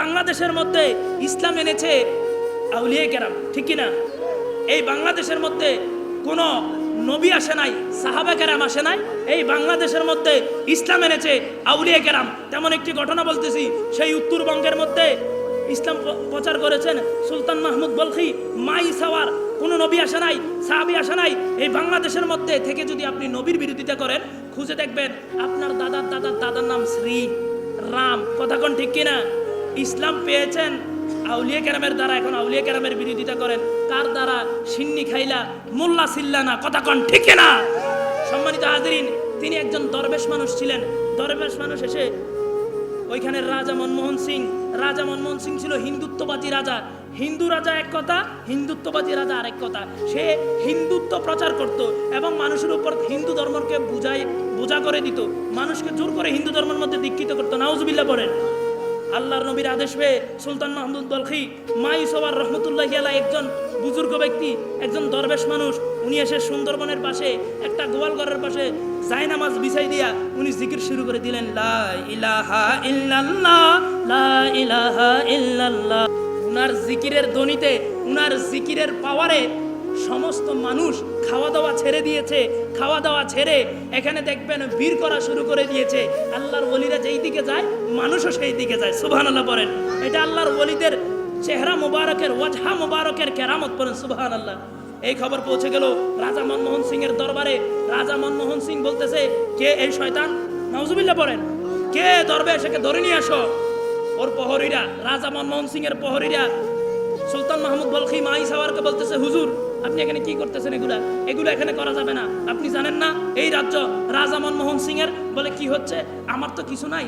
বাংলাদেশের মধ্যে ইসলাম এনেছে আউলিয়া কেরাম, ঠিক কিনা? এই বাংলাদেশের মধ্যে কোনো নবী আসে নাই, সাহাবা কেরাম আসে নাই। এই বাংলাদেশের মধ্যে ইসলাম এনেছে আউলিয়া কেরাম। তেমন একটি ঘটনা বলতেছি, সেই উত্তরবঙ্গের মধ্যে ইসলাম প্রচার করেছেন সুলতান মাহমুদ বলখি। মাই সাওয়ার কোনো নবী আসে নাই, সাহাবী আসে নাই। এই বাংলাদেশের মধ্যে থেকে যদি আপনি নবীর বিরোধিতা করেন, খুঁজে দেখবেন আপনার দাদার দাদার দাদার নাম শ্রী রাম। কথা কোন ঠিক কিনা? ইসলাম পেয়েছেন আউলিয়া কেরামের দ্বারা। এখন আউলিয়া কেরামের বিরোধিতা করেন কার দ্বারা? সিন্নি খাইলা, মোল্লা সিল্লানা। কথা কোন ঠিক কিনা? সম্মানিত হাজিরিন, তিনি একজন দরবেশ মানুষ ছিলেন। দরবেশ মানুষ এসে ওইখানের রাজা মনমোহন সিং, রাজা মনমোহন সিং ছিল হিন্দুত্ববাদী রাজা। হিন্দু রাজা এক কথা, হিন্দুত্ববাদী রাজা আরেক কথা। সে হিন্দুত্ব প্রচার করত এবং মানুষের উপর হিন্দু ধর্মকে বোঝা করে দিত, মানুষকে জোর করে হিন্দু ধর্মের মধ্যে দীক্ষিত করতো। নাউজুবিল্লাহ পড়েন। আল্লাহর নবীর আদেশ পেয়ে সুলতান মাহমুদ বলখি মাই সবার রহমতুল্লাহি আলাইহি একজন বুজুর্গ ব্যক্তি, একজন দরবেশ মানুষ, উনি এসে সুন্দরবনের পাশে একটা গোয়ালঘরের পাশে জায়নামাজ বিছাই দিয়া উনি জিকির শুরু করে দিলেন, লা ইলাহা ইল্লাল্লাহ, লা ইলাহা ইল্লাল্লাহ। উনার জিকিরের ধ্বনিতে, উনার জিকিরের পাওয়ারে সমস্ত মানুষ খাওয়া দাওয়া ছেড়ে দিয়েছে। খাওয়া দাওয়া ছেড়ে এখানে দেখবেন ভিড় করা শুরু করে দিয়েছে। আল্লাহর ওলিরা যেই দিকে যায়, মানুষও সেই দিকে যায়। সুবহানাল্লাহ পড়েন। এটা আল্লাহর ওলিদের চেহারা মুবারকের, ওয়াজহা মুবারকের কেরামত। পড়েন সুবহানাল্লাহ। এই খবর পৌঁছে গেল রাজা মনমোহন সিং এর দরবারে। রাজা মনমোহন সিং বলতেছে, কে এই শয়তান? নাউজুবিল্লাহ পড়েন। কে দরবেশ? একে ধরে নিয়ে আসো। ওর প্রহরীরা, রাজা মনমোহন সিং এর প্রহরীরা সুলতান মাহমুদ বলখি মাই সাওয়ারকে বলতেছে, হুজুর আপনি এখানে কি করতেছেন? এগুলো এখানে করা যাবে না। আপনি জানেন না এই রাজ্য রাজা মনমোহন সিং এর? বলে কি হচ্ছে? আমার তো কিছু নাই,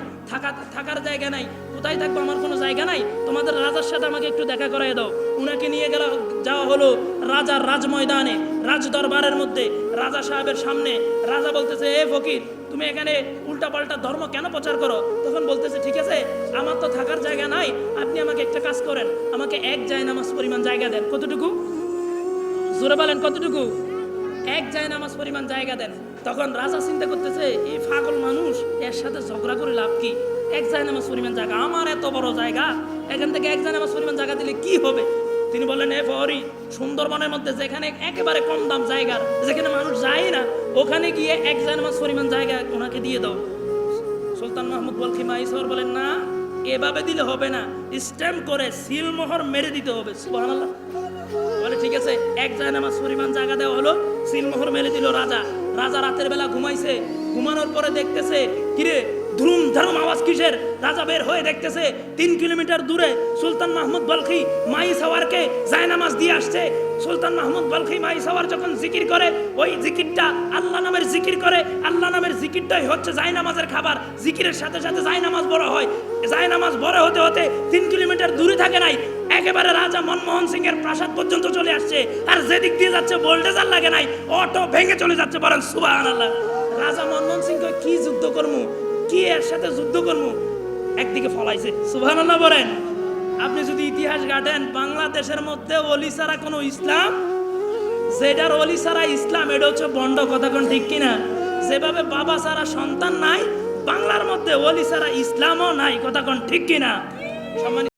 থাকার জায়গা নাই, কোথায় থাকবো? আমার কোনো জায়গা নাই। তোমাদের রাজার সাথে আমাকে একটু দেখা করাই দাও। উনাকে নিয়ে যাওয়া হলো রাজার রাজ ময়দানে, রাজ দরবারের মধ্যে, রাজা সাহেবের সামনে। রাজা বলতেছে, এ ফকির, তুমি এখানে উল্টাপাল্টা ধর্ম কেন প্রচার করো? তখন বলতেছে, ঠিক আছে, আমার তো থাকার জায়গা নাই, আপনি আমাকে একটা কাজ করেন, আমাকে এক জায়নামাজ পরিমাণ জায়গা দেন। কতটুকু? জোরে বলেন, কতটুকু? এক জায়নামাজ পরিমাণ জায়গা দেন। তখন রাজা চিন্তা করতেছে, এই পাগল মানুষ, এর সাথে ঝগড়া করে লাভ কি? এক জায়নামাজ পরিমাণ জায়গা, আমার এত বড় জায়গা, এখান থেকে এক জায়নামাজ পরিমাণ জায়গা দিলে কি হবে? তিনি বললেন, এ ফরি, সুন্দরবনের মধ্যে যেখানে একেবারে কম দাম জায়গার, যেখানে মানুষ যায় না, ওখানে গিয়ে এক জায়নামাজ পরিমাণ জায়গা ওনাকে দিয়ে দাও। সুলতান মাহমুদ বলখি মাই সাওয়ার বলেন, না, এভাবে দিলে হবে না, স্ট্যাম্প করে সিলমোহর মেরে দিতে হবে। সুবহানাল্লাহ। বলে ঠিক আছে, এক জায়নামাজ পরিমাণ জায়গা দেওয়া হলো, সিলমোহর মেরে দিল রাজা। রাজা রাতের বেলা ঘুমাইছে, ঘুমানোর পরে দেখতেছে, কিরে ধুম ধারুম আওয়াজ কিসের? রাজা বের হয়ে দেখতেছে 3 কিলোমিটার দূরে সুলতান মাহমুদ বলখি মাই সাওয়ারকে জায়নামাজ দিয়ে আসছে। সুলতান মাহমুদ বলখি মাই সাওয়ার যখন জিকির করে, ওই জিকিরটা আল্লাহ নামের জিকির করে, আল্লাহ নামের জিকিরটাই হচ্ছে জায়নামাজের খাবার। জিকিরের সাথে সাথে জায়নামাজ বড় হয়, জায়নামাজ বড় হতে হতে 3 কিলোমিটার দূরে থাকে নাই, একেবারে রাজা মনমোহন সিং এর প্রাসাদ পর্যন্ত চলে আসছে। আর যেদিক দিয়ে যাচ্ছে ভোল্টেজার লাগে নাই, অটো ভেঙে চলে যাচ্ছে। বলেন সুবহানাল্লাহ। রাজা মনমোহন সিং কি যুদ্ধ করবো, কি এর সাথে যুদ্ধ করবো? একদিকে ফলাইছে। সুবহানাল্লাহ বলেন। আপনি যদি ইতিহাস ঘাটেন, বাংলাদেশের মধ্যে ওলি ছাড়া কোনো ইসলাম, যেটার ওলি ছাড়া ইসলাম, এটা হচ্ছে বন্ড। কথা কোন ঠিক কিনা? যেভাবে বাবা ছাড়া সন্তান নাই, বাংলার মধ্যে ওলি ছাড়া ইসলামও নাই। কথা কোন ঠিক কিনা? সম্মানিত